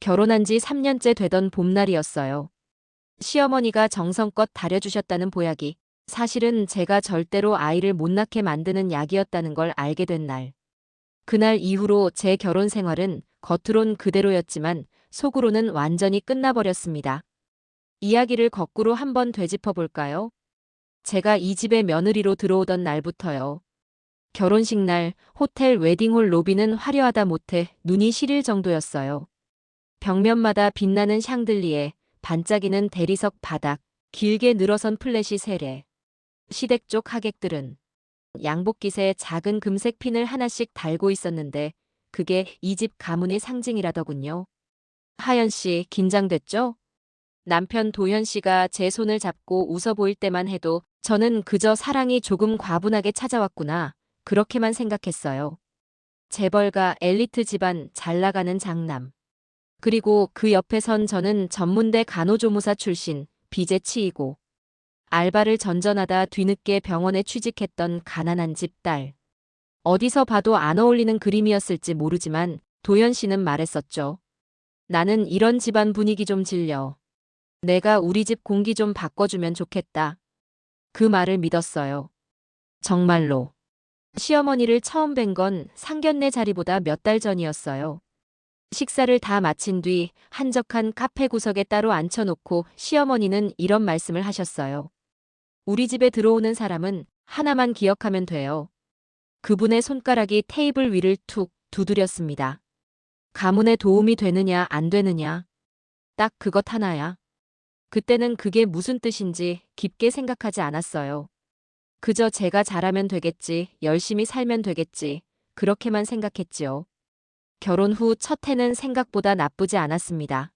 결혼한 지 3년째 되던 봄날이었어요. 시어머니가 정성껏 다려주셨다는 보약이 사실은 제가 절대로 아이를 못 낳게 만드는 약이었다는 걸 알게 된 날. 그날 이후로 제 결혼 생활은 겉으론 그대로였지만 속으로는 완전히 끝나버렸습니다. 이야기를 거꾸로 한번 되짚어 볼까요? 제가 이 집에 며느리로 들어오던 날부터요. 결혼식 날 호텔 웨딩홀 로비는 화려하다 못해 눈이 시릴 정도였어요. 벽면마다 빛나는 샹들리에, 반짝이는 대리석 바닥, 길게 늘어선 플래시 세례. 시댁 쪽 하객들은 양복깃에 작은 금색 핀을 하나씩 달고 있었는데 그게 이 집 가문의 상징이라더군요. 하연 씨 긴장됐죠? 남편 도현 씨가 제 손을 잡고 웃어 보일 때만 해도 저는 그저 사랑이 조금 과분하게 찾아왔구나. 그렇게만 생각했어요. 재벌가 엘리트 집안 잘 나가는 장남. 그리고 그 옆에 선 저는 전문대 간호조무사 출신, 빚에 치이고 알바를 전전하다 뒤늦게 병원에 취직했던 가난한 집 딸. 어디서 봐도 안 어울리는 그림이었을지 모르지만 도현 씨는 말했었죠. 나는 이런 집안 분위기 좀 질려. 내가 우리 집 공기 좀 바꿔주면 좋겠다. 그 말을 믿었어요. 정말로. 시어머니를 처음 뵌 건 상견례 자리보다 몇 달 전이었어요. 식사를 다 마친 뒤 한적한 카페 구석에 따로 앉혀놓고 시어머니는 이런 말씀을 하셨어요. 우리 집에 들어오는 사람은 하나만 기억하면 돼요. 그분의 손가락이 테이블 위를 툭 두드렸습니다. 가문에 도움이 되느냐 안 되느냐. 딱 그것 하나야. 그때는 그게 무슨 뜻인지 깊게 생각하지 않았어요. 그저 제가 잘하면 되겠지, 열심히 살면 되겠지, 그렇게만 생각했지요. 결혼 후 첫 해는 생각보다 나쁘지 않았습니다.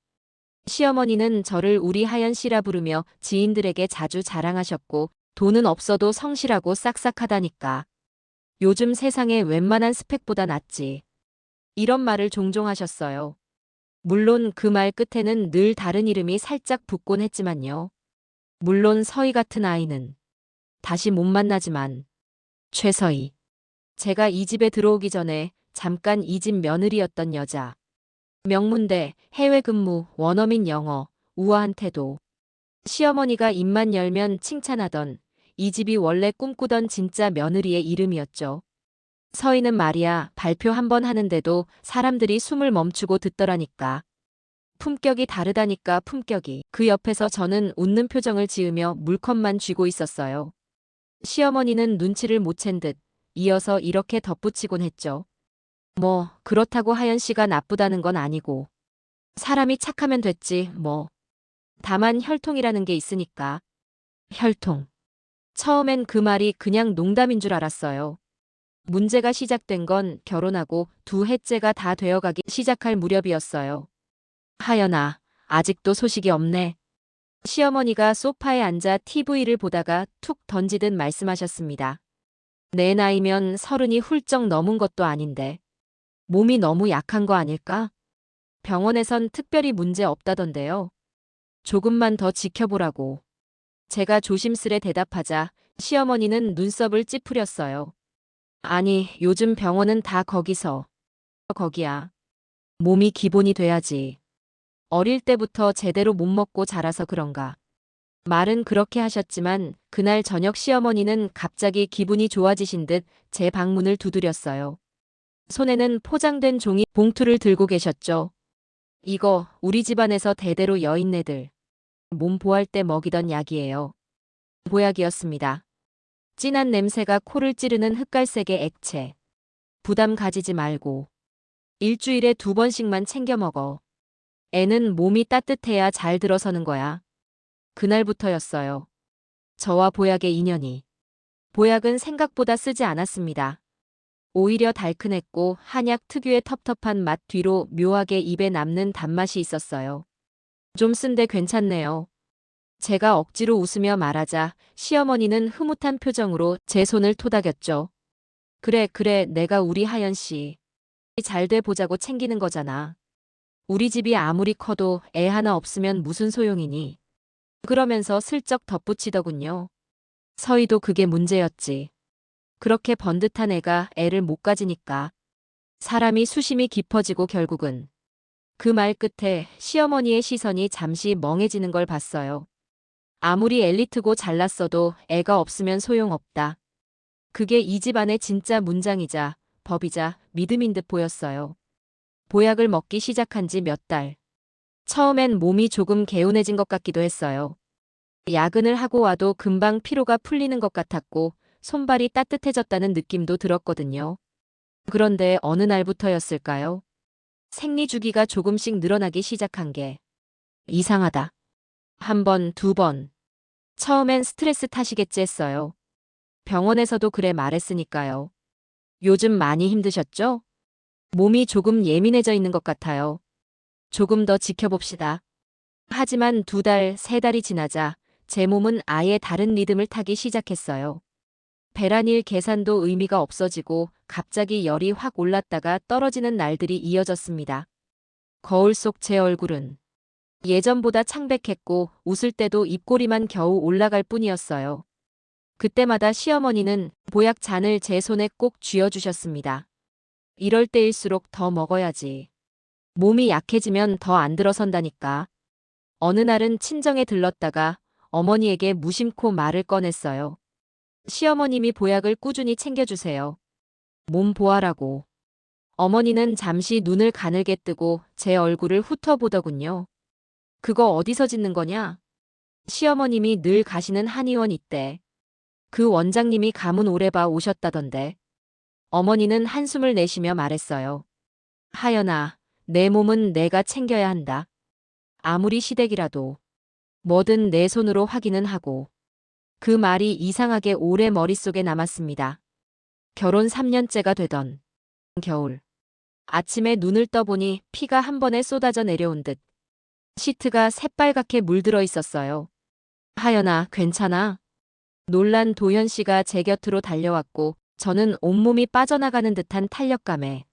시어머니는 저를 우리 하연 씨라 부르며 지인들에게 자주 자랑하셨고 돈은 없어도 성실하고 싹싹하다니까. 요즘 세상에 웬만한 스펙보다 낫지. 이런 말을 종종 하셨어요. 물론 그 말 끝에는 늘 다른 이름이 살짝 붙곤 했지만요. 물론 서희 같은 아이는 다시 못 만나지만 최서희. 제가 이 집에 들어오기 전에 잠깐 이 집 며느리였던 여자. 명문대, 해외 근무, 원어민 영어, 우아한 태도. 시어머니가 입만 열면 칭찬하던 이 집이 원래 꿈꾸던 진짜 며느리의 이름이었죠. 서희는 말이야 발표 한 번 하는데도 사람들이 숨을 멈추고 듣더라니까. 품격이 다르다니까 품격이. 그 옆에서 저는 웃는 표정을 지으며 물컵만 쥐고 있었어요. 시어머니는 눈치를 못 챈 듯 이어서 이렇게 덧붙이곤 했죠. 뭐 그렇다고 하연 씨가 나쁘다는 건 아니고 사람이 착하면 됐지 뭐. 다만 혈통이라는 게 있으니까. 혈통. 처음엔 그 말이 그냥 농담인 줄 알았어요. 문제가 시작된 건 결혼하고 두 해째가 다 되어가기 시작할 무렵이었어요. 하연아, 아직도 소식이 없네. 시어머니가 소파에 앉아 TV를 보다가 툭 던지듯 말씀하셨습니다. 내 나이면 30이 훌쩍 넘은 것도 아닌데. 몸이 너무 약한 거 아닐까? 병원에선 특별히 문제 없다던데요. 조금만 더 지켜보라고. 제가 조심스레 대답하자 시어머니는 눈썹을 찌푸렸어요. 아니, 요즘 병원은 다 거기서. 거기야. 몸이 기본이 돼야지. 어릴 때부터 제대로 못 먹고 자라서 그런가. 말은 그렇게 하셨지만 그날 저녁 시어머니는 갑자기 기분이 좋아지신 듯 제 방문을 두드렸어요. 손에는 포장된 종이 봉투를 들고 계셨죠. 이거 우리 집안에서 대대로 여인네들 몸 보할 때 먹이던 약이에요. 보약이었습니다. 진한 냄새가 코를 찌르는 흑갈색의 액체. 부담 가지지 말고. 일주일에 2번씩만 챙겨 먹어. 애는 몸이 따뜻해야 잘 들어서는 거야. 그날부터였어요. 저와 보약의 인연이. 보약은 생각보다 쓰지 않았습니다. 오히려 달큰했고 한약 특유의 텁텁한 맛 뒤로 묘하게 입에 남는 단맛이 있었어요. 좀 쓴데 괜찮네요. 제가 억지로 웃으며 말하자 시어머니는 흐뭇한 표정으로 제 손을 토닥였죠. 그래, 그래, 내가 우리 하연 씨. 잘 돼 보자고 챙기는 거잖아. 우리 집이 아무리 커도 애 하나 없으면 무슨 소용이니. 그러면서 슬쩍 덧붙이더군요. 서희도 그게 문제였지. 그렇게 번듯한 애가 애를 못 가지니까. 사람이 수심이 깊어지고 결국은 그 말 끝에 시어머니의 시선이 잠시 멍해지는 걸 봤어요. 아무리 엘리트고 잘났어도 애가 없으면 소용없다. 그게 이 집안의 진짜 문장이자 법이자 믿음인 듯 보였어요. 보약을 먹기 시작한 지 몇 달. 처음엔 몸이 조금 개운해진 것 같기도 했어요. 야근을 하고 와도 금방 피로가 풀리는 것 같았고 손발이 따뜻해졌다는 느낌도 들었거든요. 그런데 어느 날부터였을까요? 생리 주기가 조금씩 늘어나기 시작한 게 이상하다. 한 번, 두 번. 처음엔 스트레스 탓이겠지 했어요. 병원에서도 그래 말했으니까요. 요즘 많이 힘드셨죠? 몸이 조금 예민해져 있는 것 같아요. 조금 더 지켜봅시다. 하지만 두 달, 세 달이 지나자 제 몸은 아예 다른 리듬을 타기 시작했어요. 배란일 계산도 의미가 없어지고 갑자기 열이 확 올랐다가 떨어지는 날들이 이어졌습니다. 거울 속 제 얼굴은 예전보다 창백했고 웃을 때도 입꼬리만 겨우 올라갈 뿐이었어요. 그때마다 시어머니는 보약 잔을 제 손에 꼭 쥐어주셨습니다. 이럴 때일수록 더 먹어야지. 몸이 약해지면 더 안 들어선다니까. 어느 날은 친정에 들렀다가 어머니에게 무심코 말을 꺼냈어요. 시어머님이 보약을 꾸준히 챙겨주세요. 몸 보아라고. 어머니는 잠시 눈을 가늘게 뜨고 제 얼굴을 훑어보더군요. 그거 어디서 짓는 거냐? 시어머님이 늘 가시는 한의원 있대. 그 원장님이 가문 오래 봐 오셨다던데. 어머니는 한숨을 내쉬며 말했어요. 하연아, 내 몸은 내가 챙겨야 한다. 아무리 시댁이라도 뭐든 내 손으로 확인은 하고. 그 말이 이상하게 오래 머릿속에 남았습니다. 결혼 3년째가 되던 겨울. 아침에 눈을 떠보니 피가 한 번에 쏟아져 내려온 듯 시트가 새빨갛게 물들어 있었어요. 하연아, 괜찮아? 놀란 도현 씨가 제 곁으로 달려왔고 저는 온몸이 빠져나가는 듯한 탄력감에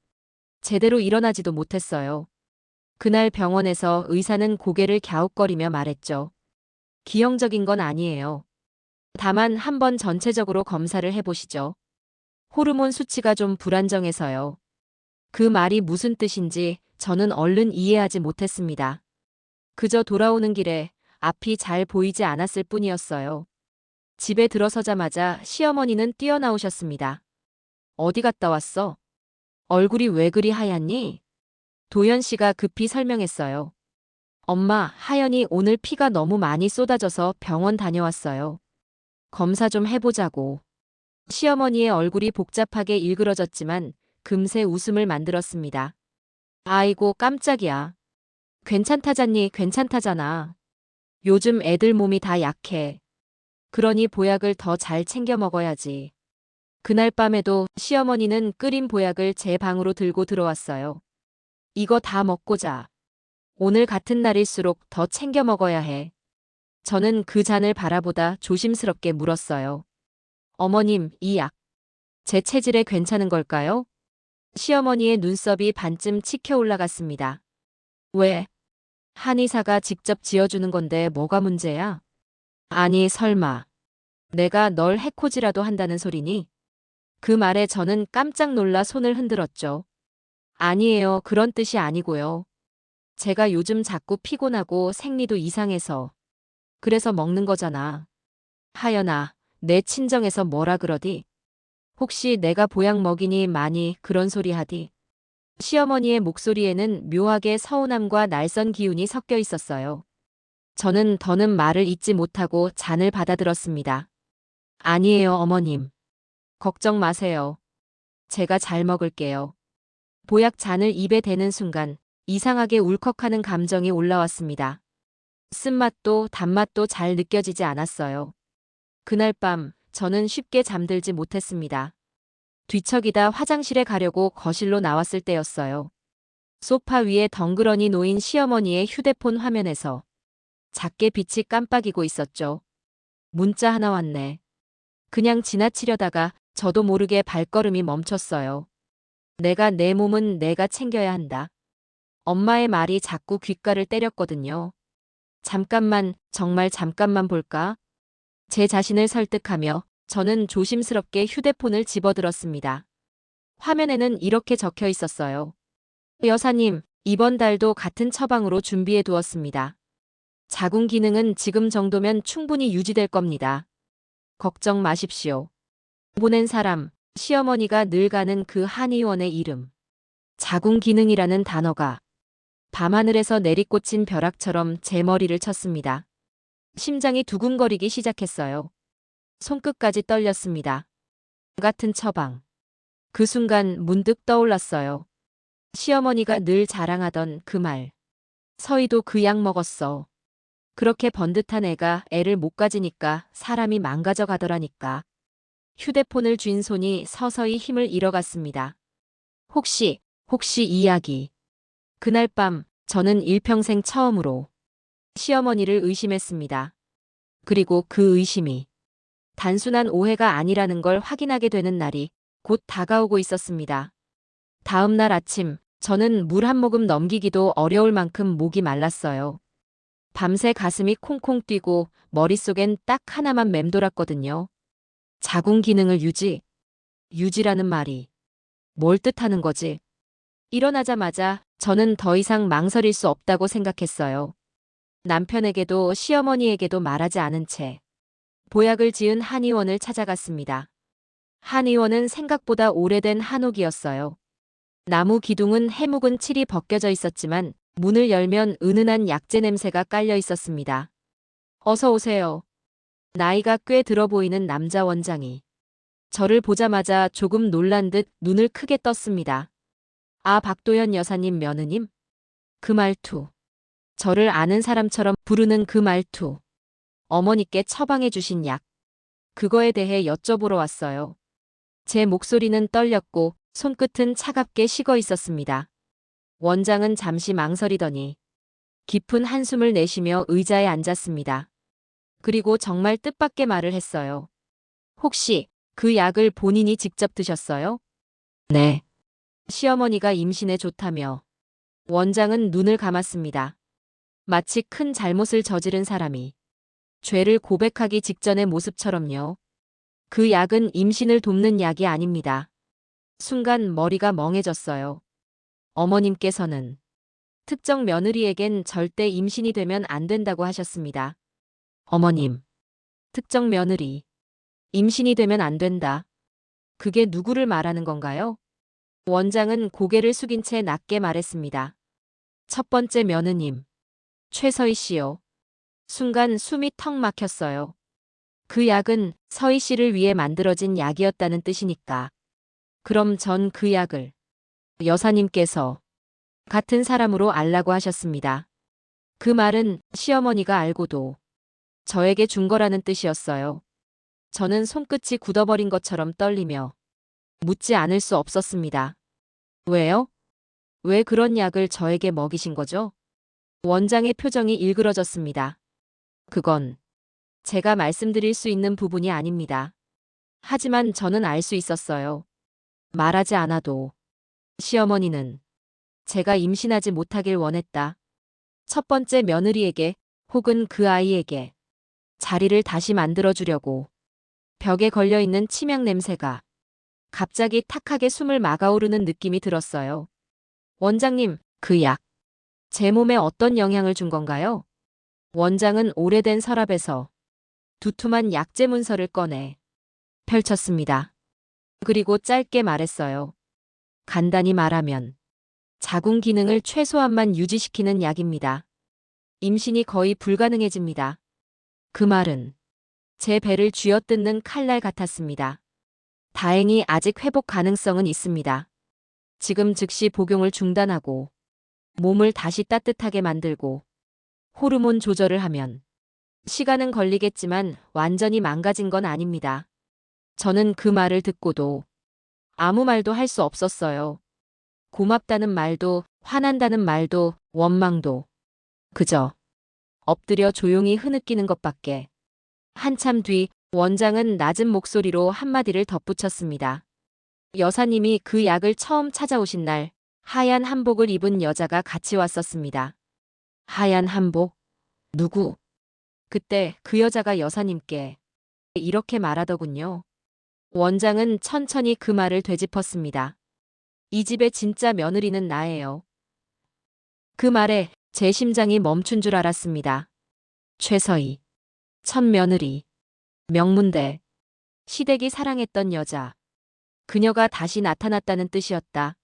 제대로 일어나지도 못했어요. 그날 병원에서 의사는 고개를 갸웃거리며 말했죠. 기형적인 건 아니에요. 다만 한번 전체적으로 검사를 해보시죠. 호르몬 수치가 좀 불안정해서요. 그 말이 무슨 뜻인지 저는 얼른 이해하지 못했습니다. 그저 돌아오는 길에 앞이 잘 보이지 않았을 뿐이었어요. 집에 들어서자마자 시어머니는 뛰어나오셨습니다. 어디 갔다 왔어? 얼굴이 왜 그리 하얗니? 도연 씨가 급히 설명했어요. 엄마, 하연이 오늘 피가 너무 많이 쏟아져서 병원 다녀왔어요. 검사 좀 해보자고. 시어머니의 얼굴이 복잡하게 일그러졌지만 금세 웃음을 만들었습니다. 아이고 깜짝이야. 괜찮다잖니 괜찮다잖아. 요즘 애들 몸이 다 약해. 그러니 보약을 더 잘 챙겨 먹어야지. 그날 밤에도 시어머니는 끓인 보약을 제 방으로 들고 들어왔어요. 이거 다 먹고 자. 오늘 같은 날일수록 더 챙겨 먹어야 해. 저는 그 잔을 바라보다 조심스럽게 물었어요. 어머님, 이 약, 제 체질에 괜찮은 걸까요? 시어머니의 눈썹이 반쯤 치켜 올라갔습니다. 왜? 한의사가 직접 지어주는 건데 뭐가 문제야? 아니, 설마. 내가 널 해코지라도 한다는 소리니? 그 말에 저는 깜짝 놀라 손을 흔들었죠. 아니에요. 그런 뜻이 아니고요. 제가 요즘 자꾸 피곤하고 생리도 이상해서. 그래서 먹는 거잖아. 하연아, 내 친정에서 뭐라 그러디? 혹시 내가 보약 먹이니 많이 그런 소리 하디? 시어머니의 목소리에는 묘하게 서운함과 날선 기운이 섞여 있었어요. 저는 더는 말을 잇지 못하고 잔을 받아들었습니다. 아니에요, 어머님. 걱정 마세요. 제가 잘 먹을게요. 보약 잔을 입에 대는 순간 이상하게 울컥하는 감정이 올라왔습니다. 쓴맛도 단맛도 잘 느껴지지 않았어요. 그날 밤 저는 쉽게 잠들지 못했습니다. 뒤척이다 화장실에 가려고 거실로 나왔을 때였어요. 소파 위에 덩그러니 놓인 시어머니의 휴대폰 화면에서 작게 빛이 깜빡이고 있었죠. 문자 하나 왔네. 그냥 지나치려다가 저도 모르게 발걸음이 멈췄어요. 내가 내 몸은 내가 챙겨야 한다. 엄마의 말이 자꾸 귓가를 때렸거든요. 잠깐만, 정말 잠깐만 볼까? 제 자신을 설득하며 저는 조심스럽게 휴대폰을 집어들었습니다. 화면에는 이렇게 적혀 있었어요. 여사님, 이번 달도 같은 처방으로 준비해 두었습니다. 자궁 기능은 지금 정도면 충분히 유지될 겁니다. 걱정 마십시오. 보낸 사람, 시어머니가 늘 가는 그 한의원의 이름. 자궁 기능이라는 단어가 밤하늘에서 내리꽂힌 벼락처럼 제 머리를 쳤습니다. 심장이 두근거리기 시작했어요. 손끝까지 떨렸습니다. 같은 처방. 그 순간 문득 떠올랐어요. 시어머니가 늘 자랑하던 그 말. 서희도 그 약 먹었어. 그렇게 번듯한 애가 애를 못 가지니까 사람이 망가져 가더라니까. 휴대폰을 쥔 손이 서서히 힘을 잃어갔습니다. 혹시 이 이야기. 그날 밤 저는 일평생 처음으로 시어머니를 의심했습니다. 그리고 그 의심이 단순한 오해가 아니라는 걸 확인하게 되는 날이 곧 다가오고 있었습니다. 다음 날 아침 저는 물 한 모금 넘기기도 어려울 만큼 목이 말랐어요. 밤새 가슴이 콩콩 뛰고 머릿속엔 딱 하나만 맴돌았거든요. 자궁 기능을 유지라는 말이 뭘 뜻하는 거지? 일어나자마자 저는 더 이상 망설일 수 없다고 생각했어요. 남편에게도 시어머니에게도 말하지 않은 채 보약을 지은 한의원을 찾아갔습니다. 한의원은 생각보다 오래된 한옥이었어요. 나무 기둥은 해묵은 칠이 벗겨져 있었지만 문을 열면 은은한 약재 냄새가 깔려 있었습니다. 어서 오세요. 나이가 꽤 들어 보이는 남자 원장이 저를 보자마자 조금 놀란 듯 눈을 크게 떴습니다. 아, 박도연 여사님 며느님? 그 말투. 저를 아는 사람처럼 부르는 그 말투. 어머니께 처방해 주신 약. 그거에 대해 여쭤보러 왔어요. 제 목소리는 떨렸고 손끝은 차갑게 식어 있었습니다. 원장은 잠시 망설이더니 깊은 한숨을 내쉬며 의자에 앉았습니다. 그리고 정말 뜻밖의 말을 했어요. 혹시 그 약을 본인이 직접 드셨어요? 네. 시어머니가 임신에 좋다며. 원장은 눈을 감았습니다. 마치 큰 잘못을 저지른 사람이 죄를 고백하기 직전의 모습처럼요. 그 약은 임신을 돕는 약이 아닙니다. 순간 머리가 멍해졌어요. 어머님께서는 특정 며느리에겐 절대 임신이 되면 안 된다고 하셨습니다. 어머님, 특정 며느리, 임신이 되면 안 된다. 그게 누구를 말하는 건가요? 원장은 고개를 숙인 채 낮게 말했습니다. 첫 번째 며느님, 최서희 씨요. 순간 숨이 턱 막혔어요. 그 약은 서희 씨를 위해 만들어진 약이었다는 뜻이니까. 그럼 전 그 약을 여사님께서 같은 사람으로 알라고 하셨습니다. 그 말은 시어머니가 알고도 저에게 준 거라는 뜻이었어요. 저는 손끝이 굳어버린 것처럼 떨리며 묻지 않을 수 없었습니다. 왜요? 왜 그런 약을 저에게 먹이신 거죠? 원장의 표정이 일그러졌습니다. 그건 제가 말씀드릴 수 있는 부분이 아닙니다. 하지만 저는 알 수 있었어요. 말하지 않아도 시어머니는 제가 임신하지 못하길 원했다. 첫 번째 며느리에게 혹은 그 아이에게 자리를 다시 만들어주려고. 벽에 걸려있는 치약 냄새가 갑자기 탁하게 숨을 막아오르는 느낌이 들었어요. 원장님, 그 약, 제 몸에 어떤 영향을 준 건가요? 원장은 오래된 서랍에서 두툼한 약재 문서를 꺼내 펼쳤습니다. 그리고 짧게 말했어요. 간단히 말하면 자궁 기능을 최소한만 유지시키는 약입니다. 임신이 거의 불가능해집니다. 그 말은 제 배를 쥐어뜯는 칼날 같았습니다. 다행히 아직 회복 가능성은 있습니다. 지금 즉시 복용을 중단하고 몸을 다시 따뜻하게 만들고 호르몬 조절을 하면 시간은 걸리겠지만 완전히 망가진 건 아닙니다. 저는 그 말을 듣고도 아무 말도 할 수 없었어요. 고맙다는 말도, 화난다는 말도, 원망도. 그저 엎드려 조용히 흐느끼는 것밖에. 한참 뒤 원장은 낮은 목소리로 한마디를 덧붙였습니다. 여사님이 그 약을 처음 찾아오신 날 하얀 한복을 입은 여자가 같이 왔었습니다. 하얀 한복? 누구? 그때 그 여자가 여사님께 이렇게 말하더군요. 원장은 천천히 그 말을 되짚었습니다. 이 집의 진짜 며느리는 나예요. 그 말에 제 심장이 멈춘 줄 알았습니다. 최서희, 첫 며느리, 명문대, 시댁이 사랑했던 여자. 그녀가 다시 나타났다는 뜻이었다.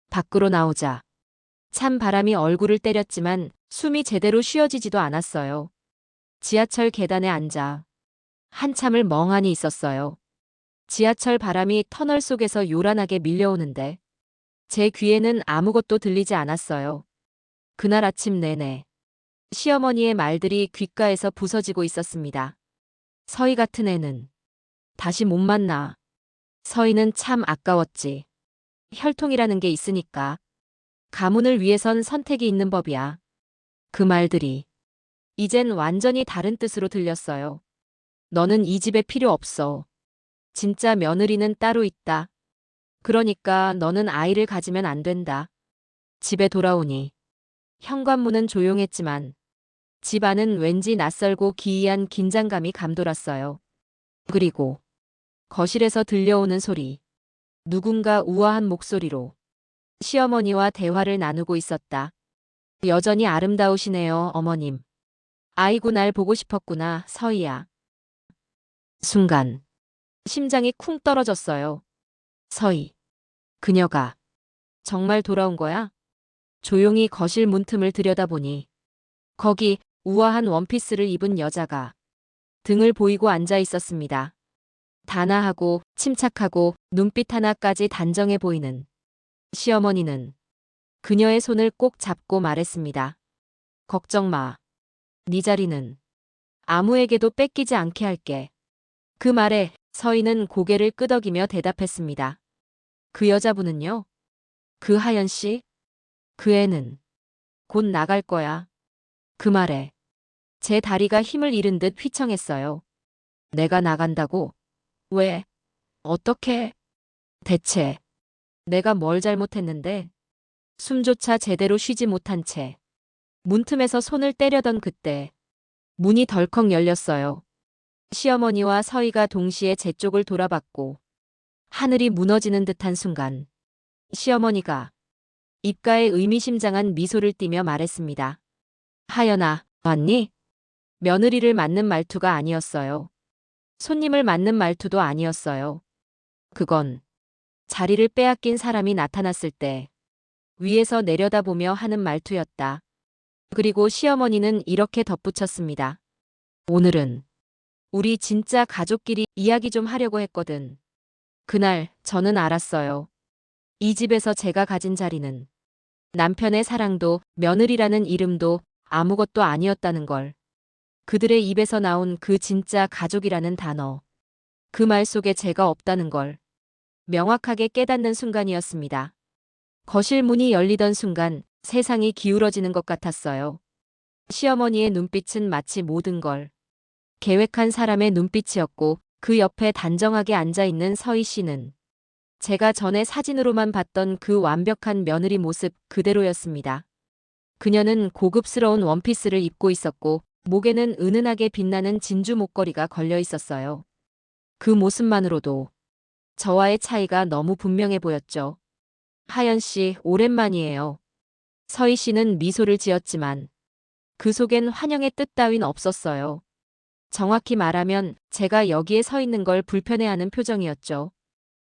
밖으로 나오자 찬 바람이 얼굴을 때렸지만 숨이 제대로 쉬어지지도 않았어요. 지하철 계단에 앉아 한참을 멍하니 있었어요. 지하철 바람이 터널 속에서 요란하게 밀려오는데 제 귀에는 아무것도 들리지 않았어요. 그날 아침 내내 시어머니의 말들이 귓가에서 부서지고 있었습니다. 서희 같은 애는 다시 못 만나. 서희는 참 아까웠지. 혈통이라는 게 있으니까. 가문을 위해선 선택이 있는 법이야. 그 말들이 이젠 완전히 다른 뜻으로 들렸어요. 너는 이 집에 필요 없어. 진짜 며느리는 따로 있다. 그러니까 너는 아이를 가지면 안 된다. 집에 돌아오니 현관문은 조용했지만 집 안은 왠지 낯설고 기이한 긴장감이 감돌았어요. 그리고 거실에서 들려오는 소리. 누군가 우아한 목소리로 시어머니와 대화를 나누고 있었다. 여전히 아름다우시네요, 어머님. 아이고 날 보고 싶었구나, 서희야. 순간 심장이 쿵 떨어졌어요. 서희. 그녀가 정말 돌아온 거야? 조용히 거실 문틈을 들여다보니 거기 우아한 원피스를 입은 여자가 등을 보이고 앉아 있었습니다. 단아하고 침착하고 눈빛 하나까지 단정해 보이는 시어머니는 그녀의 손을 꼭 잡고 말했습니다. 걱정 마. 네 자리는 아무에게도 뺏기지 않게 할게. 그 말에 서희는 고개를 끄덕이며 대답했습니다. 그 여자분은요? 그 하연 씨? 그 애는 곧 나갈 거야. 그 말에 제 다리가 힘을 잃은 듯 휘청했어요. 내가 나간다고? 왜? 어떻게? 대체 내가 뭘 잘못했는데? 숨조차 제대로 쉬지 못한 채 문틈에서 손을 때려던 그때 문이 덜컥 열렸어요. 시어머니와 서희가 동시에 제 쪽을 돌아봤고 하늘이 무너지는 듯한 순간 시어머니가 입가에 의미심장한 미소를 띠며 말했습니다. 하연아, 왔니? 며느리를 맞는 말투가 아니었어요. 손님을 맞는 말투도 아니었어요. 그건 자리를 빼앗긴 사람이 나타났을 때 위에서 내려다보며 하는 말투였다. 그리고 시어머니는 이렇게 덧붙였습니다. 오늘은 우리 진짜 가족끼리 이야기 좀 하려고 했거든. 그날 저는 알았어요. 이 집에서 제가 가진 자리는 남편의 사랑도 며느리라는 이름도 아무것도 아니었다는 걸. 그들의 입에서 나온 그 진짜 가족이라는 단어. 그 말 속에 제가 없다는 걸 명확하게 깨닫는 순간이었습니다. 거실 문이 열리던 순간 세상이 기울어지는 것 같았어요. 시어머니의 눈빛은 마치 모든 걸 계획한 사람의 눈빛이었고 그 옆에 단정하게 앉아있는 서희 씨는 제가 전에 사진으로만 봤던 그 완벽한 며느리 모습 그대로였습니다. 그녀는 고급스러운 원피스를 입고 있었고 목에는 은은하게 빛나는 진주 목걸이가 걸려 있었어요. 그 모습만으로도 저와의 차이가 너무 분명해 보였죠. 하연 씨, 오랜만이에요. 서희 씨는 미소를 지었지만 그 속엔 환영의 뜻 따윈 없었어요. 정확히 말하면 제가 여기에 서 있는 걸 불편해하는 표정이었죠.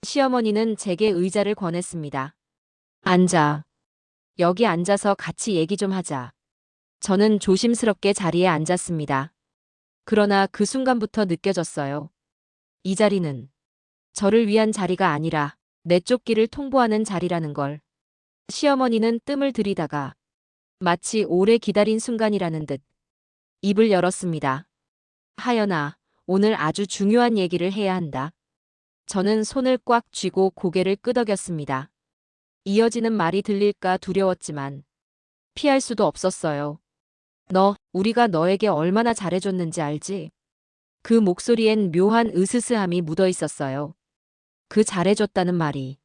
시어머니는 제게 의자를 권했습니다. 앉아. 여기 앉아서 같이 얘기 좀 하자. 저는 조심스럽게 자리에 앉았습니다. 그러나 그 순간부터 느껴졌어요. 이 자리는 저를 위한 자리가 아니라 내 쫓기를 통보하는 자리라는 걸. 시어머니는 뜸을 들이다가 마치 오래 기다린 순간이라는 듯 입을 열었습니다. 하연아, 오늘 아주 중요한 얘기를 해야 한다. 저는 손을 꽉 쥐고 고개를 끄덕였습니다. 이어지는 말이 들릴까 두려웠지만 피할 수도 없었어요. 너, 우리가 너에게 얼마나 잘해줬는지 알지? 그 목소리엔 묘한 으스스함이 묻어 있었어요. 그 잘해줬다는 말이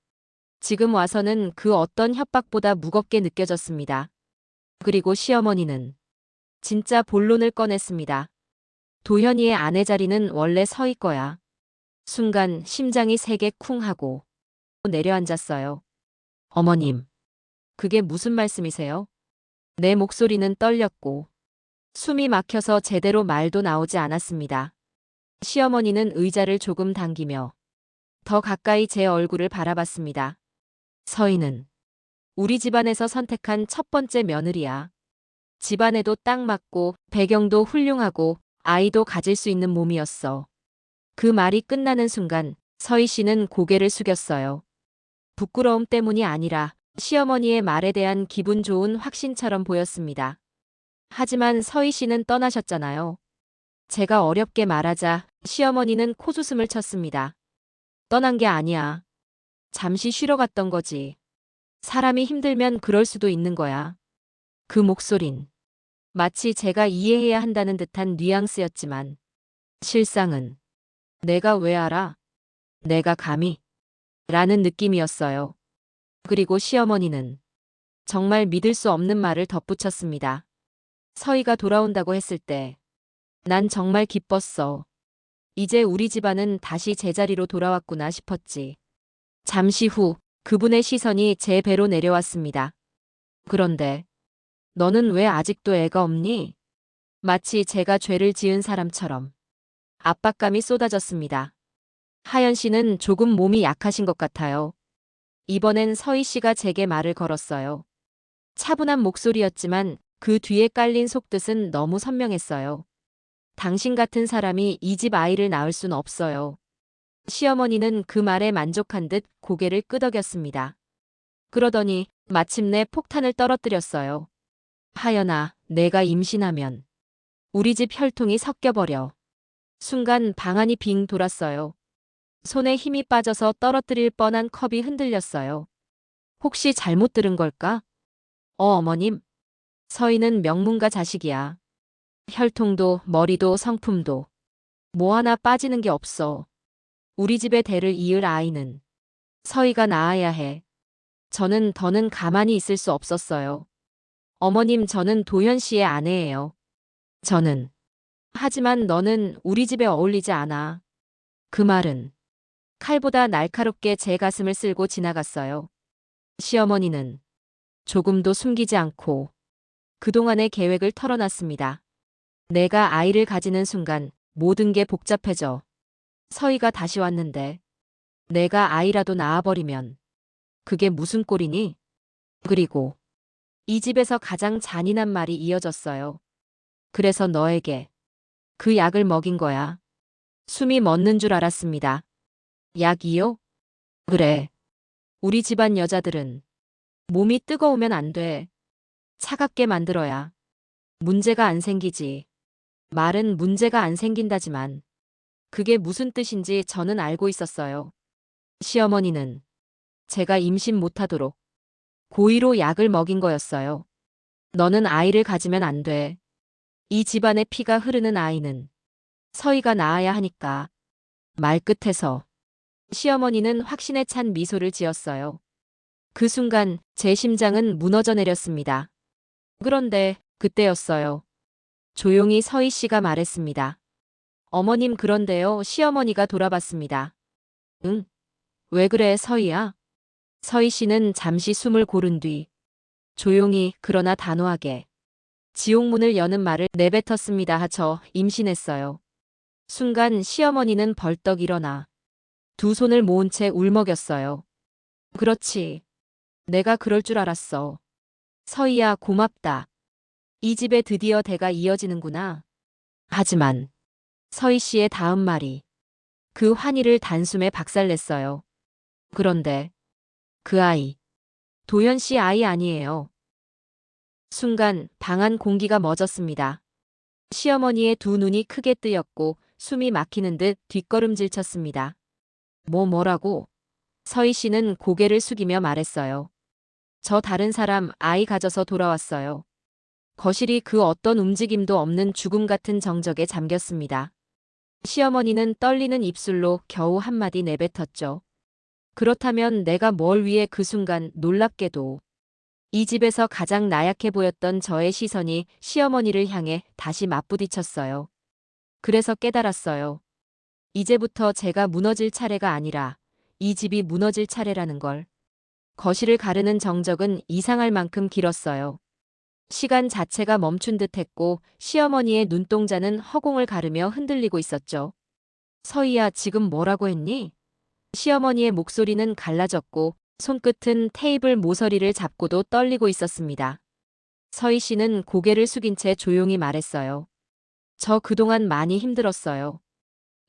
지금 와서는 그 어떤 협박보다 무겁게 느껴졌습니다. 그리고 시어머니는 진짜 본론을 꺼냈습니다. 도현이의 아내 자리는 원래 서희 거야. 순간 심장이 세게 쿵 하고 내려앉았어요. 어머님, 그게 무슨 말씀이세요? 내 목소리는 떨렸고 숨이 막혀서 제대로 말도 나오지 않았습니다. 시어머니는 의자를 조금 당기며 더 가까이 제 얼굴을 바라봤습니다. 서희는 우리 집안에서 선택한 첫 번째 며느리야. 집안에도 딱 맞고 배경도 훌륭하고 아이도 가질 수 있는 몸이었어. 그 말이 끝나는 순간 서희 씨는 고개를 숙였어요. 부끄러움 때문이 아니라 시어머니의 말에 대한 기분 좋은 확신처럼 보였습니다. 하지만 서희 씨는 떠나셨잖아요. 제가 어렵게 말하자 시어머니는 코웃음을 쳤습니다. 떠난 게 아니야. 잠시 쉬러 갔던 거지. 사람이 힘들면 그럴 수도 있는 거야. 그 목소린 마치 제가 이해해야 한다는 듯한 뉘앙스였지만 실상은 내가 왜 알아? 내가 감히? 라는 느낌이었어요. 그리고 시어머니는 정말 믿을 수 없는 말을 덧붙였습니다. 서희가 돌아온다고 했을 때 난 정말 기뻤어. 이제 우리 집안은 다시 제자리로 돌아왔구나 싶었지. 잠시 후 그분의 시선이 제 배로 내려왔습니다. 그런데 너는 왜 아직도 애가 없니? 마치 제가 죄를 지은 사람처럼 압박감이 쏟아졌습니다. 하연 씨는 조금 몸이 약하신 것 같아요. 이번엔 서희 씨가 제게 말을 걸었어요. 차분한 목소리였지만 그 뒤에 깔린 속뜻은 너무 선명했어요. 당신 같은 사람이 이 집 아이를 낳을 순 없어요. 시어머니는 그 말에 만족한 듯 고개를 끄덕였습니다. 그러더니 마침내 폭탄을 떨어뜨렸어요. 하연아, 내가 임신하면 우리 집 혈통이 섞여버려. 순간 방안이 빙 돌았어요. 손에 힘이 빠져서 떨어뜨릴 뻔한 컵이 흔들렸어요. 혹시 잘못 들은 걸까? 어머님. 서희는 명문가 자식이야. 혈통도 머리도 성품도 뭐 하나 빠지는 게 없어. 우리 집의 대를 이을 아이는 서희가 낳아야 해. 저는 더는 가만히 있을 수 없었어요. 어머님, 저는 도현 씨의 아내예요. 저는. 하지만 너는 우리 집에 어울리지 않아. 그 말은 칼보다 날카롭게 제 가슴을 쓸고 지나갔어요. 시어머니는 조금도 숨기지 않고 그동안의 계획을 털어놨습니다. 내가 아이를 가지는 순간 모든 게 복잡해져. 서희가 다시 왔는데 내가 아이라도 낳아버리면 그게 무슨 꼴이니? 그리고 이 집에서 가장 잔인한 말이 이어졌어요. 그래서 너에게 그 약을 먹인 거야. 숨이 멎는 줄 알았습니다. 약이요? 그래. 우리 집안 여자들은 몸이 뜨거우면 안 돼. 차갑게 만들어야 문제가 안 생기지. 말은 문제가 안 생긴다지만 그게 무슨 뜻인지 저는 알고 있었어요. 시어머니는 제가 임신 못하도록 고의로 약을 먹인 거였어요. 너는 아이를 가지면 안 돼. 이 집안의 피가 흐르는 아이는 서희가 낳아야 하니까. 말끝에서 시어머니는 확신에 찬 미소를 지었어요. 그 순간 제 심장은 무너져 내렸습니다. 그런데 그때였어요. 조용히 서희 씨가 말했습니다. 어머님, 그런데요. 시어머니가 돌아봤습니다. 응? 왜 그래, 서희야? 서희 씨는 잠시 숨을 고른 뒤 조용히 그러나 단호하게 지옥문을 여는 말을 내뱉었습니다. 저 임신했어요. 순간 시어머니는 벌떡 일어나 두 손을 모은 채 울먹였어요. 그렇지. 내가 그럴 줄 알았어. 서희야, 고맙다. 이 집에 드디어 대가 이어지는구나. 하지만 서희 씨의 다음 말이 그 환희를 단숨에 박살냈어요. 그런데 그 아이, 도현 씨 아이 아니에요. 순간 방안 공기가 멎었습니다. 시어머니의 두 눈이 크게 뜨였고 숨이 막히는 듯 뒷걸음질 쳤습니다. 뭐라고? 서희 씨는 고개를 숙이며 말했어요. 저 다른 사람 아이 가져서 돌아왔어요. 거실이 그 어떤 움직임도 없는 죽음 같은 정적에 잠겼습니다. 시어머니는 떨리는 입술로 겨우 한마디 내뱉었죠. 그렇다면 내가 뭘 위해? 그 순간 놀랍게도 이 집에서 가장 나약해 보였던 저의 시선이 시어머니를 향해 다시 맞부딪혔어요. 그래서 깨달았어요. 이제부터 제가 무너질 차례가 아니라 이 집이 무너질 차례라는 걸. 거실을 가르는 정적은 이상할 만큼 길었어요. 시간 자체가 멈춘 듯 했고 시어머니의 눈동자는 허공을 가르며 흔들리고 있었죠. 서희야, 지금 뭐라고 했니? 시어머니의 목소리는 갈라졌고 손끝은 테이블 모서리를 잡고도 떨리고 있었습니다. 서희 씨는 고개를 숙인 채 조용히 말했어요. 저 그동안 많이 힘들었어요.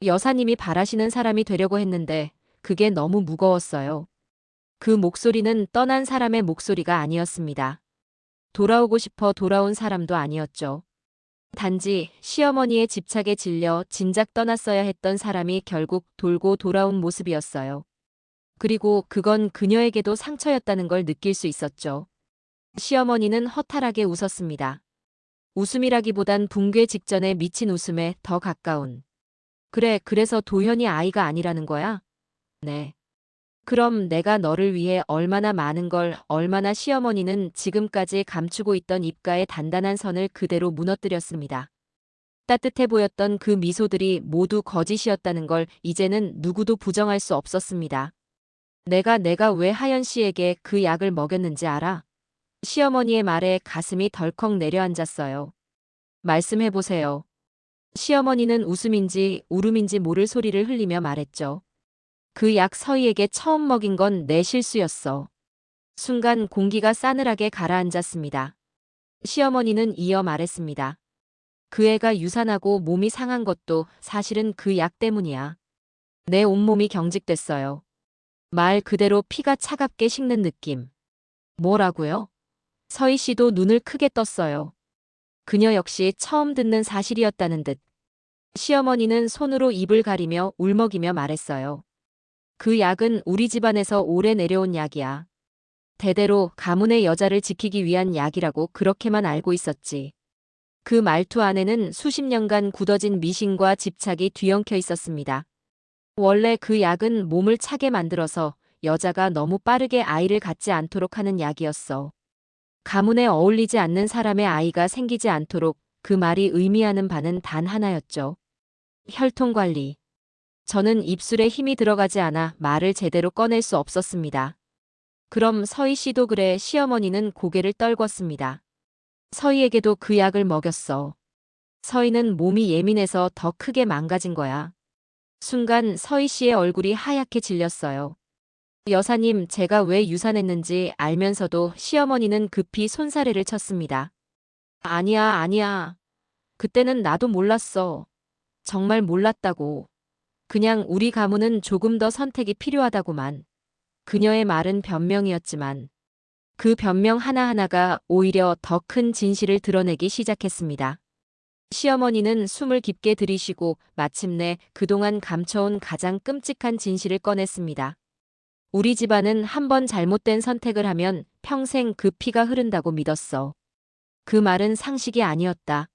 여사님이 바라시는 사람이 되려고 했는데 그게 너무 무거웠어요. 그 목소리는 떠난 사람의 목소리가 아니었습니다. 돌아오고 싶어 돌아온 사람도 아니었죠. 단지 시어머니의 집착에 질려 진작 떠났어야 했던 사람이 결국 돌고 돌아온 모습이었어요. 그리고 그건 그녀에게도 상처였다는 걸 느낄 수 있었죠. 시어머니는 허탈하게 웃었습니다. 웃음이라기보단 붕괴 직전에 미친 웃음에 더 가까운. 그래, 그래서 도현이 아이가 아니라는 거야? 네. 그럼 내가 너를 위해 얼마나 많은 걸, 얼마나. 시어머니는 지금까지 감추고 있던 입가의 단단한 선을 그대로 무너뜨렸습니다. 따뜻해 보였던 그 미소들이 모두 거짓이었다는 걸 이제는 누구도 부정할 수 없었습니다. 내가 왜 하연 씨에게 그 약을 먹였는지 알아? 시어머니의 말에 가슴이 덜컥 내려앉았어요. 말씀해보세요. 시어머니는 웃음인지 울음인지 모를 소리를 흘리며 말했죠. 그 약 서희에게 처음 먹인 건 내 실수였어. 순간 공기가 싸늘하게 가라앉았습니다. 시어머니는 이어 말했습니다. 그 애가 유산하고 몸이 상한 것도 사실은 그 약 때문이야. 내 온몸이 경직됐어요. 말 그대로 피가 차갑게 식는 느낌. 뭐라고요? 서희 씨도 눈을 크게 떴어요. 그녀 역시 처음 듣는 사실이었다는 듯. 시어머니는 손으로 입을 가리며 울먹이며 말했어요. 그 약은 우리 집안에서 오래 내려온 약이야. 대대로 가문의 여자를 지키기 위한 약이라고 그렇게만 알고 있었지. 그 말투 안에는 수십 년간 굳어진 미신과 집착이 뒤엉켜 있었습니다. 원래 그 약은 몸을 차게 만들어서 여자가 너무 빠르게 아이를 갖지 않도록 하는 약이었어. 가문에 어울리지 않는 사람의 아이가 생기지 않도록. 그 말이 의미하는 바는 단 하나였죠. 혈통관리. 저는 입술에 힘이 들어가지 않아 말을 제대로 꺼낼 수 없었습니다. 그럼 서희 씨도 그래? 시어머니는 고개를 떨궜습니다. 서희에게도 그 약을 먹였어. 서희는 몸이 예민해서 더 크게 망가진 거야. 순간 서희 씨의 얼굴이 하얗게 질렸어요. 여사님, 제가 왜 유산했는지 알면서도. 시어머니는 급히 손사래를 쳤습니다. 아니야, 아니야. 그때는 나도 몰랐어. 정말 몰랐다고. 그냥 우리 가문은 조금 더 선택이 필요하다고만. 그녀의 말은 변명이었지만 그 변명 하나하나가 오히려 더 큰 진실을 드러내기 시작했습니다. 시어머니는 숨을 깊게 들이쉬고 마침내 그동안 감춰온 가장 끔찍한 진실을 꺼냈습니다. 우리 집안은 한 번 잘못된 선택을 하면 평생 그 피가 흐른다고 믿었어. 그 말은 상식이 아니었다.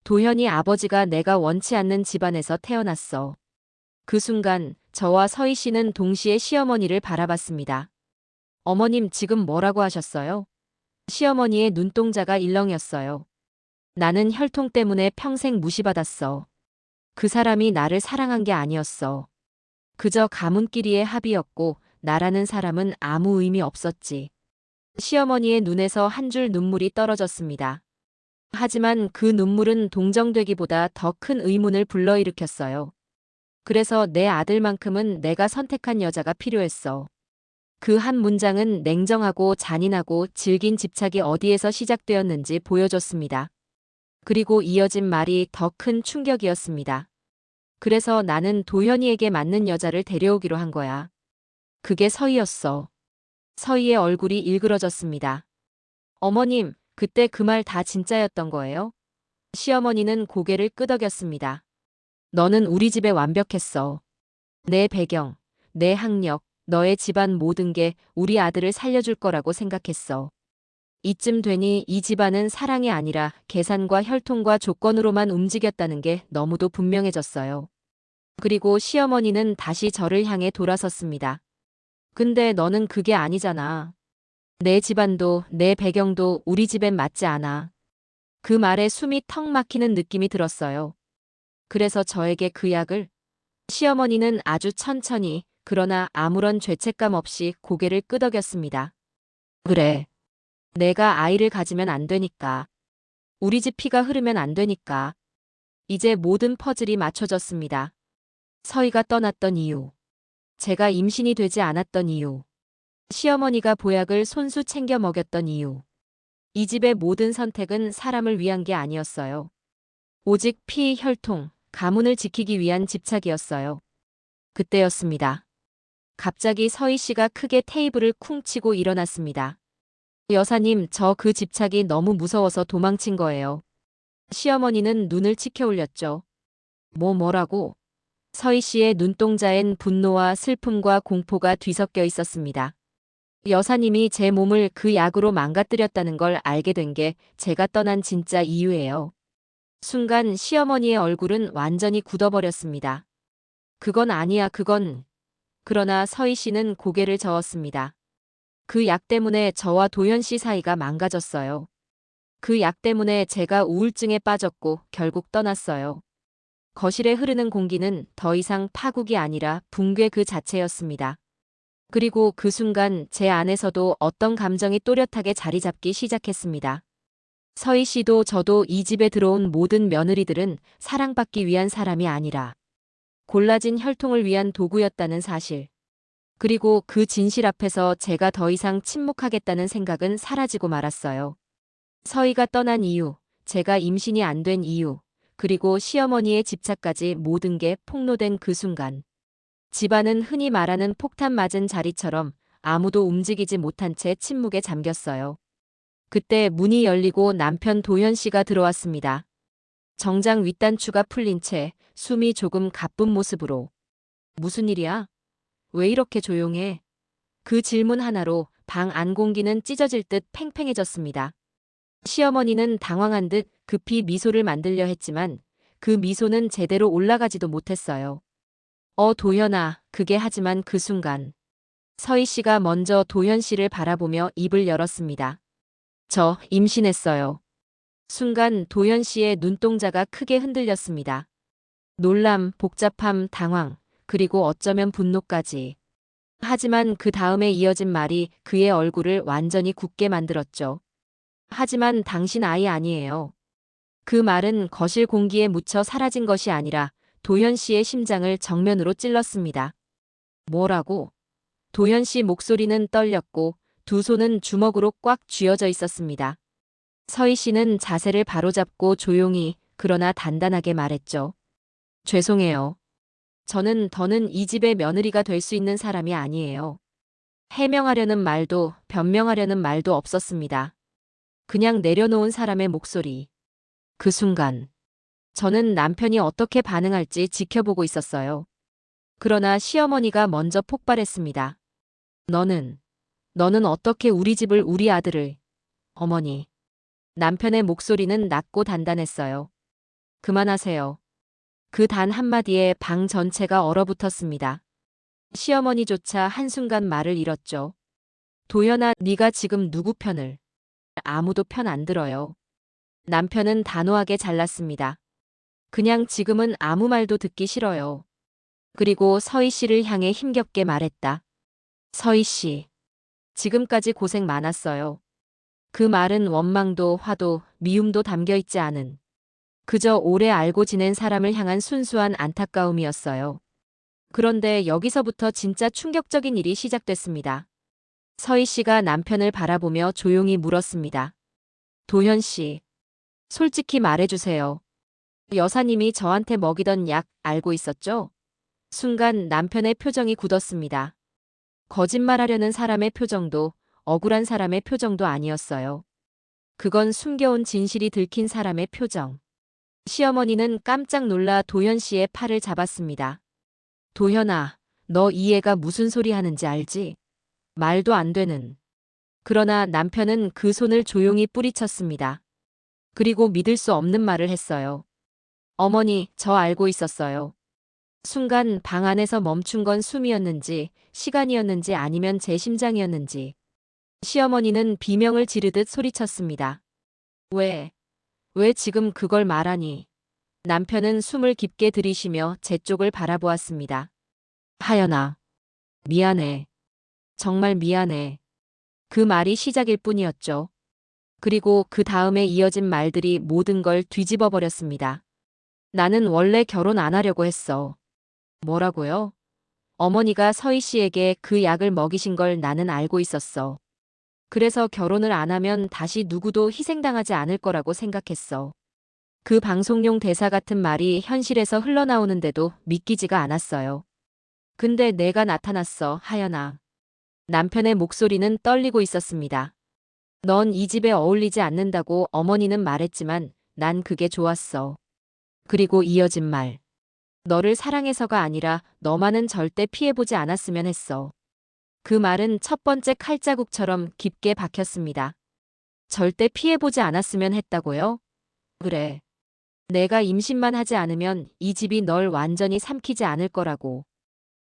도현이 아버지가 내가 원치 않는 집안에서 태어났어. 그 순간 저와 서희 씨는 동시에 시어머니를 바라봤습니다. 어머님, 지금 뭐라고 하셨어요? 시어머니의 눈동자가 일렁였어요. 나는 혈통 때문에 평생 무시받았어. 그 사람이 나를 사랑한 게 아니었어. 그저 가문끼리의 합의였고 나라는 사람은 아무 의미 없었지. 시어머니의 눈에서 한 줄 눈물이 떨어졌습니다. 하지만 그 눈물은 동정되기보다 더 큰 의문을 불러일으켰어요. 그래서 내 아들만큼은 내가 선택한 여자가 필요했어. 그 한 문장은 냉정하고 잔인하고 질긴 집착이 어디에서 시작되었는지 보여줬습니다. 그리고 이어진 말이 더 큰 충격이었습니다. 그래서 나는 도현이에게 맞는 여자를 데려오기로 한 거야. 그게 서희였어. 서희의 얼굴이 일그러졌습니다. 어머님, 그때 그 말 다 진짜였던 거예요? 시어머니는 고개를 끄덕였습니다. 너는 우리 집에 완벽했어. 내 배경, 내 학력, 너의 집안 모든 게 우리 아들을 살려줄 거라고 생각했어. 이쯤 되니 이 집안은 사랑이 아니라 계산과 혈통과 조건으로만 움직였다는 게 너무도 분명해졌어요. 그리고 시어머니는 다시 저를 향해 돌아섰습니다. 근데 너는 그게 아니잖아. 내 집안도 내 배경도 우리 집엔 맞지 않아. 그 말에 숨이 턱 막히는 느낌이 들었어요. 그래서 저에게 그 약을. 시어머니는 아주 천천히 그러나 아무런 죄책감 없이 고개를 끄덕였습니다. 그래. 내가 아이를 가지면 안 되니까. 우리 집 피가 흐르면 안 되니까. 이제 모든 퍼즐이 맞춰졌습니다. 서희가 떠났던 이유. 제가 임신이 되지 않았던 이유. 시어머니가 보약을 손수 챙겨 먹였던 이유. 이 집의 모든 선택은 사람을 위한 게 아니었어요. 오직 피, 혈통, 가문을 지키기 위한 집착이었어요. 그때였습니다. 갑자기 서희 씨가 크게 테이블을 쿵 치고 일어났습니다. 여사님, 저 그 집착이 너무 무서워서 도망친 거예요. 시어머니는 눈을 치켜 올렸죠. 뭐라고? 서희 씨의 눈동자엔 분노와 슬픔과 공포가 뒤섞여 있었습니다. 여사님이 제 몸을 그 약으로 망가뜨렸다는 걸 알게 된 게 제가 떠난 진짜 이유예요. 순간 시어머니의 얼굴은 완전히 굳어버렸습니다. 그건 아니야, 그건. 그러나 서희 씨는 고개를 저었습니다. 그 약 때문에 저와 도현 씨 사이가 망가졌어요. 그 약 때문에 제가 우울증에 빠졌고 결국 떠났어요. 거실에 흐르는 공기는 더 이상 파국이 아니라 붕괴 그 자체였습니다. 그리고 그 순간 제 안에서도 어떤 감정이 또렷하게 자리 잡기 시작했습니다. 서희 씨도 저도 이 집에 들어온 모든 며느리들은 사랑받기 위한 사람이 아니라 골라진 혈통을 위한 도구였다는 사실. 그리고 그 진실 앞에서 제가 더 이상 침묵하겠다는 생각은 사라지고 말았어요. 서희가 떠난 이유, 제가 임신이 안 된 이유, 그리고 시어머니의 집착까지 모든 게 폭로된 그 순간. 집안은 흔히 말하는 폭탄 맞은 자리처럼 아무도 움직이지 못한 채 침묵에 잠겼어요. 그때 문이 열리고 남편 도현 씨가 들어왔습니다. 정장 윗단추가 풀린 채 숨이 조금 가쁜 모습으로. 무슨 일이야? 왜 이렇게 조용해? 그 질문 하나로 방 안 공기는 찢어질 듯 팽팽해졌습니다. 시어머니는 당황한 듯 급히 미소를 만들려 했지만 그 미소는 제대로 올라가지도 못했어요. 도현아, 그게 하지만 그 순간. 서희 씨가 먼저 도현 씨를 바라보며 입을 열었습니다. 저 임신했어요. 순간 도현 씨의 눈동자가 크게 흔들렸습니다. 놀람, 복잡함, 당황, 그리고 어쩌면 분노까지. 하지만 그 다음에 이어진 말이 그의 얼굴을 완전히 굳게 만들었죠. 하지만 당신 아이 아니에요. 그 말은 거실 공기에 묻혀 사라진 것이 아니라 도현 씨의 심장을 정면으로 찔렀습니다. 뭐라고? 도현 씨 목소리는 떨렸고 두 손은 주먹으로 꽉 쥐어져 있었습니다. 서희 씨는 자세를 바로잡고 조용히 그러나 단단하게 말했죠. 죄송해요. 저는 더는 이 집의 며느리가 될 수 있는 사람이 아니에요. 해명하려는 말도 변명하려는 말도 없었습니다. 그냥 내려놓은 사람의 목소리. 그 순간 저는 남편이 어떻게 반응할지 지켜보고 있었어요. 그러나 시어머니가 먼저 폭발했습니다. 너는 어떻게 우리 집을 우리 아들을. 어머니. 남편의 목소리는 낮고 단단했어요. 그만하세요. 그 단 한마디에 방 전체가 얼어붙었습니다. 시어머니조차 한순간 말을 잃었죠. 도연아, 네가 지금 누구 편을. 아무도 편 안 들어요. 남편은 단호하게 잘랐습니다. 그냥 지금은 아무 말도 듣기 싫어요. 그리고 서희 씨를 향해 힘겹게 말했다. 서희 씨. 지금까지 고생 많았어요. 그 말은 원망도 화도 미움도 담겨 있지 않은 그저 오래 알고 지낸 사람을 향한 순수한 안타까움이었어요. 그런데 여기서부터 진짜 충격적인 일이 시작됐습니다. 서희 씨가 남편을 바라보며 조용히 물었습니다. 도현 씨. 솔직히 말해주세요. 여사님이 저한테 먹이던 약 알고 있었죠? 순간 남편의 표정이 굳었습니다. 거짓말하려는 사람의 표정도 억울한 사람의 표정도 아니었어요. 그건 숨겨온 진실이 들킨 사람의 표정. 시어머니는 깜짝 놀라 도현 씨의 팔을 잡았습니다. 도현아, 너 이 애가 무슨 소리 하는지 알지? 말도 안 되는. 그러나 남편은 그 손을 조용히 뿌리쳤습니다. 그리고 믿을 수 없는 말을 했어요. 어머니, 저 알고 있었어요. 순간 방 안에서 멈춘 건 숨이었는지, 시간이었는지 아니면 제 심장이었는지. 시어머니는 비명을 지르듯 소리쳤습니다. 왜 지금 그걸 말하니? 남편은 숨을 깊게 들이쉬며 제 쪽을 바라보았습니다. 하연아. 미안해. 정말 미안해. 그 말이 시작일 뿐이었죠. 그리고 그 다음에 이어진 말들이 모든 걸 뒤집어 버렸습니다. 나는 원래 결혼 안 하려고 했어. 뭐라고요? 어머니가 서희 씨에게 그 약을 먹이신 걸 나는 알고 있었어. 그래서 결혼을 안 하면 다시 누구도 희생당하지 않을 거라고 생각했어. 그 방송용 대사 같은 말이 현실에서 흘러나오는데도 믿기지가 않았어요. 근데 내가 나타났어, 하연아. 남편의 목소리는 떨리고 있었습니다. 넌 이 집에 어울리지 않는다고 어머니는 말했지만 난 그게 좋았어. 그리고 이어진 말. 너를 사랑해서가 아니라 너만은 절대 피해보지 않았으면 했어. 그 말은 첫 번째 칼자국처럼 깊게 박혔습니다. 절대 피해보지 않았으면 했다고요? 그래. 내가 임신만 하지 않으면 이 집이 널 완전히 삼키지 않을 거라고.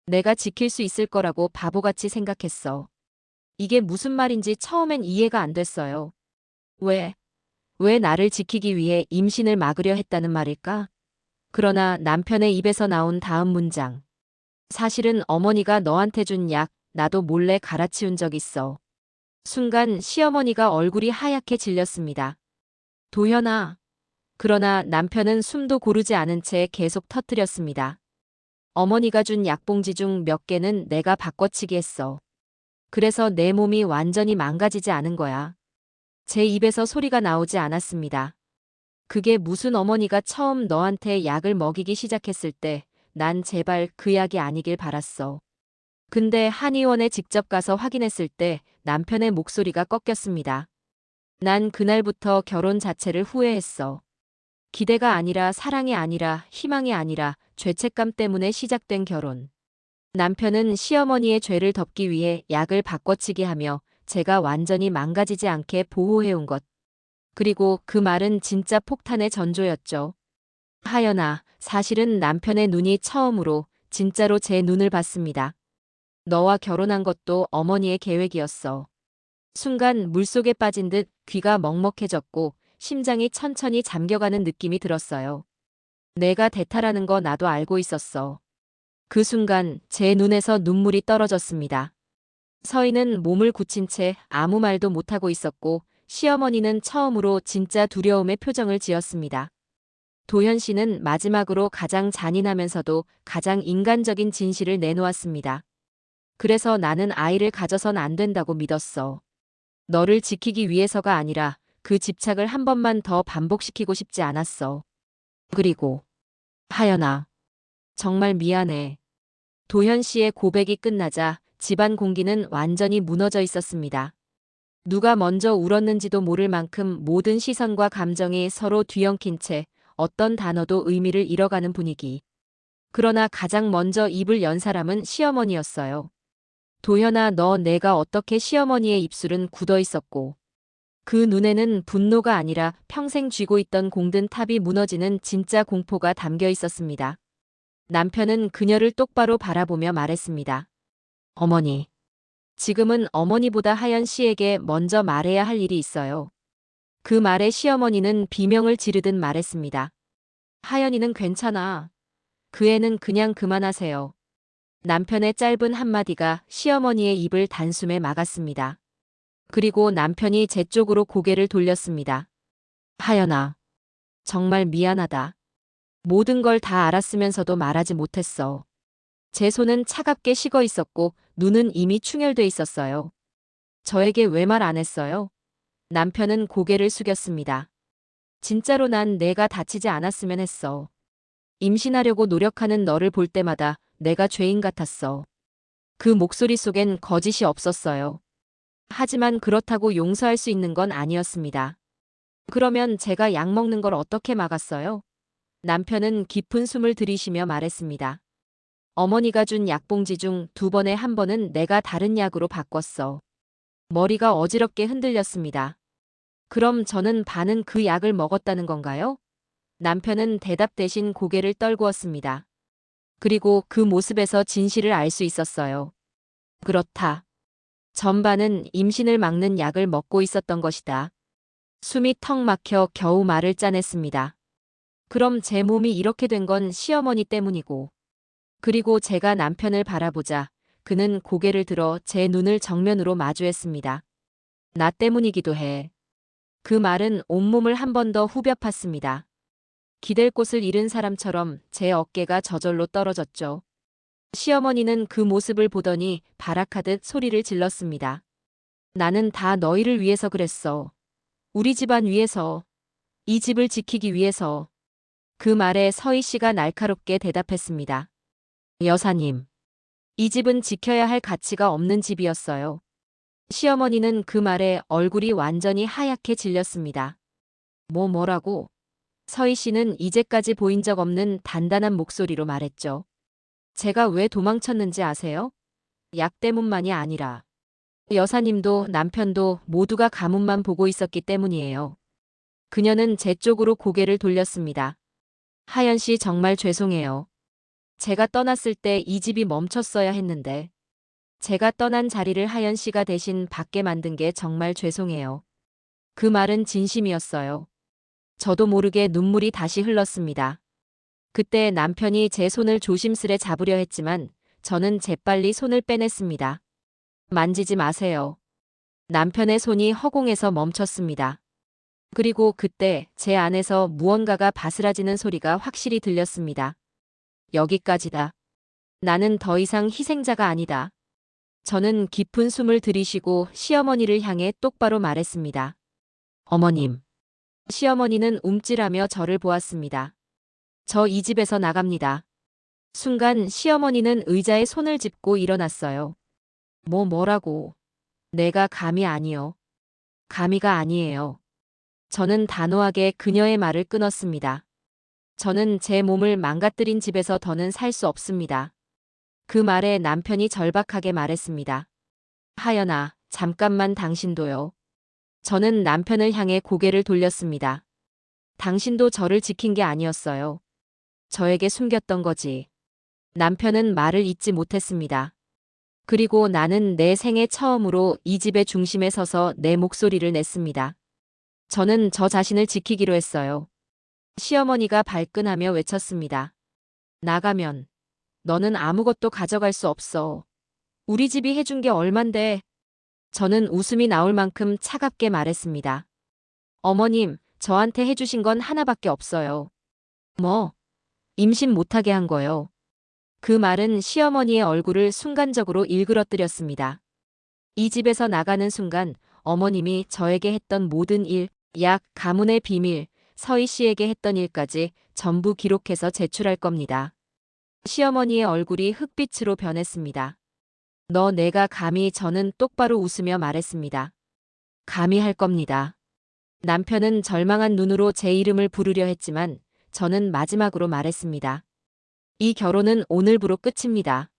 내가 지킬 수 있을 거라고 바보같이 생각했어. 이게 무슨 말인지 처음엔 이해가 안 됐어요. 왜? 왜 나를 지키기 위해 임신을 막으려 했다는 말일까? 그러나 남편의 입에서 나온 다음 문장. 사실은 어머니가 너한테 준 약, 나도 몰래 갈아치운 적 있어. 순간 시어머니가 얼굴이 하얗게 질렸습니다. 도현아. 그러나 남편은 숨도 고르지 않은 채 계속 터뜨렸습니다. 어머니가 준 약봉지 중 몇 개는 내가 바꿔치기 했어. 그래서 내 몸이 완전히 망가지지 않은 거야. 제 입에서 소리가 나오지 않았습니다. 그게 무슨 어머니가 처음 너한테 약을 먹이기 시작했을 때 난 제발 그 약이 아니길 바랐어. 근데 한의원에 직접 가서 확인했을 때 남편의 목소리가 꺾였습니다. 난 그날부터 결혼 자체를 후회했어. 기대가 아니라 사랑이 아니라 희망이 아니라 죄책감 때문에 시작된 결혼. 남편은 시어머니의 죄를 덮기 위해 약을 바꿔치기 하며 제가 완전히 망가지지 않게 보호해온 것. 그리고 그 말은 진짜 폭탄의 전조였죠. 하연아, 사실은 남편의 눈이 처음으로 진짜로 제 눈을 봤습니다. 너와 결혼한 것도 어머니의 계획이었어. 순간 물속에 빠진 듯 귀가 먹먹해졌고 심장이 천천히 잠겨가는 느낌이 들었어요. 내가 대타라는 거 나도 알고 있었어. 그 순간 제 눈에서 눈물이 떨어졌습니다. 서희는 몸을 굳힌 채 아무 말도 못하고 있었고 시어머니는 처음으로 진짜 두려움의 표정을 지었습니다. 도현 씨는 마지막으로 가장 잔인하면서도 가장 인간적인 진실을 내놓았습니다. 그래서 나는 아이를 가져선 안 된다고 믿었어. 너를 지키기 위해서가 아니라 그 집착을 한 번만 더 반복시키고 싶지 않았어. 그리고 하연아, 정말 미안해. 도현 씨의 고백이 끝나자 집안 공기는 완전히 무너져 있었습니다. 누가 먼저 울었는지도 모를 만큼 모든 시선과 감정이 서로 뒤엉킨 채 어떤 단어도 의미를 잃어가는 분위기. 그러나 가장 먼저 입을 연 사람은 시어머니였어요. 도현아, 너 내가 어떻게 시어머니의 입술은 굳어 있었고 그 눈에는 분노가 아니라 평생 쥐고 있던 공든 탑이 무너지는 진짜 공포가 담겨 있었습니다. 남편은 그녀를 똑바로 바라보며 말했습니다. 어머니. 지금은 어머니보다 하연 씨에게 먼저 말해야 할 일이 있어요. 그 말에 시어머니는 비명을 지르듯 말했습니다. 하연이는 괜찮아. 그 애는 그냥 그만하세요. 남편의 짧은 한마디가 시어머니의 입을 단숨에 막았습니다. 그리고 남편이 제 쪽으로 고개를 돌렸습니다. 하연아. 정말 미안하다. 모든 걸 다 알았으면서도 말하지 못했어. 제 손은 차갑게 식어 있었고 눈은 이미 충혈돼 있었어요. 저에게 왜 말 안 했어요? 남편은 고개를 숙였습니다. 진짜로 난 내가 다치지 않았으면 했어. 임신하려고 노력하는 너를 볼 때마다 내가 죄인 같았어. 그 목소리 속엔 거짓이 없었어요. 하지만 그렇다고 용서할 수 있는 건 아니었습니다. 그러면 제가 약 먹는 걸 어떻게 막았어요? 남편은 깊은 숨을 들이쉬며 말했습니다. 어머니가 준 약봉지 중 2번에 1번은 내가 다른 약으로 바꿨어. 머리가 어지럽게 흔들렸습니다. 그럼 저는 반은 그 약을 먹었다는 건가요? 남편은 대답 대신 고개를 떨구었습니다. 그리고 그 모습에서 진실을 알 수 있었어요. 그렇다. 전반은 임신을 막는 약을 먹고 있었던 것이다. 숨이 턱 막혀 겨우 말을 짜냈습니다. 그럼 제 몸이 이렇게 된 건 시어머니 때문이고. 그리고 제가 남편을 바라보자 그는 고개를 들어 제 눈을 정면으로 마주했습니다. 나 때문이기도 해. 그 말은 온몸을 한 번 더 후벼 팠습니다. 기댈 곳을 잃은 사람처럼 제 어깨가 저절로 떨어졌죠. 시어머니는 그 모습을 보더니 발악하듯 소리를 질렀습니다. 나는 다 너희를 위해서 그랬어. 우리 집안 위해서. 이 집을 지키기 위해서. 그 말에 서희 씨가 날카롭게 대답했습니다. 여사님, 이 집은 지켜야 할 가치가 없는 집이었어요. 시어머니는 그 말에 얼굴이 완전히 하얗게 질렸습니다. 뭐라고? 서희 씨는 이제까지 보인 적 없는 단단한 목소리로 말했죠. 제가 왜 도망쳤는지 아세요? 약 때문만이 아니라 여사님도 남편도 모두가 가문만 보고 있었기 때문이에요. 그녀는 제 쪽으로 고개를 돌렸습니다. 하연 씨 정말 죄송해요. 제가 떠났을 때 이 집이 멈췄어야 했는데 제가 떠난 자리를 하연 씨가 대신 받게 만든 게 정말 죄송해요. 그 말은 진심이었어요. 저도 모르게 눈물이 다시 흘렀습니다. 그때 남편이 제 손을 조심스레 잡으려 했지만 저는 재빨리 손을 빼냈습니다. 만지지 마세요. 남편의 손이 허공에서 멈췄습니다. 그리고 그때 제 안에서 무언가가 바스라지는 소리가 확실히 들렸습니다. 여기까지다. 나는 더 이상 희생자가 아니다. 저는 깊은 숨을 들이쉬고 시어머니를 향해 똑바로 말했습니다. 어머님. 시어머니는 움찔하며 저를 보았습니다. 저 이 집에서 나갑니다. 순간 시어머니는 의자에 손을 짚고 일어났어요. 뭐라고? 내가 감히 아니요. 감히가 아니에요. 저는 단호하게 그녀의 말을 끊었습니다. 저는 제 몸을 망가뜨린 집에서 더는 살 수 없습니다. 그 말에 남편이 절박하게 말했습니다. 하연아, 잠깐만 당신도요. 저는 남편을 향해 고개를 돌렸습니다. 당신도 저를 지킨 게 아니었어요. 저에게 숨겼던 거지. 남편은 말을 잇지 못했습니다. 그리고 나는 내 생애 처음으로 이 집의 중심에 서서 내 목소리를 냈습니다. 저는 저 자신을 지키기로 했어요. 시어머니가 발끈하며 외쳤습니다. 나가면 너는 아무것도 가져갈 수 없어. 우리 집이 해준 게 얼만데. 저는 웃음이 나올 만큼 차갑게 말했습니다. 어머님, 저한테 해주신 건 하나밖에 없어요. 뭐? 임신 못하게 한 거요. 그 말은 시어머니의 얼굴을 순간적으로 일그러뜨렸습니다. 이 집에서 나가는 순간 어머님이 저에게 했던 모든 일, 약, 가문의 비밀, 서희 씨에게 했던 일까지 전부 기록해서 제출할 겁니다. 시어머니의 얼굴이 흑빛으로 변했습니다. 내가 감히 저는 똑바로 웃으며 말했습니다. 감히 할 겁니다. 남편은 절망한 눈으로 제 이름을 부르려 했지만 저는 마지막으로 말했습니다. 이 결혼은 오늘부로 끝입니다.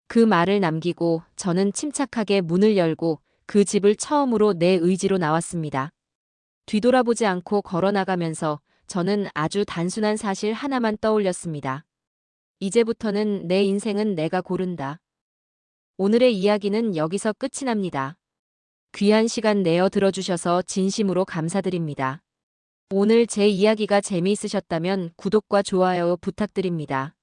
그 말을 남기고 저는 침착하게 문을 열고 그 집을 처음으로 내 의지로 나왔습니다. 뒤돌아보지 않고 걸어나가면서 저는 아주 단순한 사실 하나만 떠올렸습니다. 이제부터는 내 인생은 내가 고른다. 오늘의 이야기는 여기서 끝이 납니다. 귀한 시간 내어 들어주셔서 진심으로 감사드립니다. 오늘 제 이야기가 재미있으셨다면 구독과 좋아요 부탁드립니다.